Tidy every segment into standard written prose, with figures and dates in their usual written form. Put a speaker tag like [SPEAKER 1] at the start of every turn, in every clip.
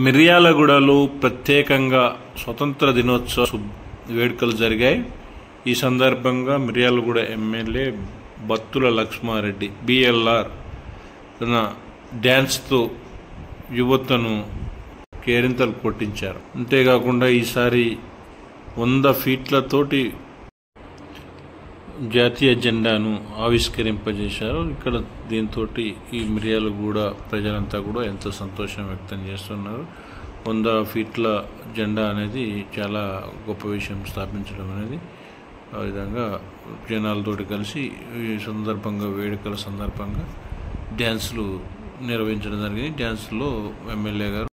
[SPEAKER 1] మిర్యాలగూడలో ప్రత్యేకంగా స్వతంత్ర దినోత్సవ వేడుకలు జరిగాయి. ఈ సందర్భంగా మిర్యాలగూడ ఎమ్మెల్యే బత్తుల లక్ష్మారెడ్డి బిఎల్ఆర్ డ్యాన్స్తో యువతను కేరింతలు కొట్టించారు. అంతేకాకుండా ఈసారి 100 ఫీట్లతోటి జాతీయ జెండాను ఆవిష్కరింపజేశారు. ఇక్కడ దీంతో ఈ మిర్యాలగూడ ప్రజలంతా కూడా ఎంతో సంతోషం వ్యక్తం చేస్తున్నారు. 100 ఫీట్ల జెండా అనేది చాలా గొప్ప విషయం స్థాపించడం అనేది. ఆ విధంగా జనాలతోటి కలిసి ఈ సందర్భంగా వేడుకల సందర్భంగా డ్యాన్సులు నిర్వహించడం జరిగింది. డ్యాన్సులో ఎమ్మెల్యే గారు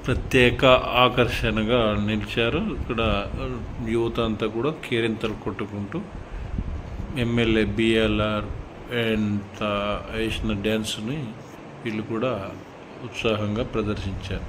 [SPEAKER 1] ప్రత్యేక ఆకర్షణగా నిలిచారు. ఇక్కడ యువత అంతా కూడా కేరింతలు కొట్టుకుంటూ ఎమ్మెల్యే బిఎల్ఆర్ వేసిన డ్యాన్స్ని వీళ్ళు కూడా ఉత్సాహంగా ప్రదర్శించారు.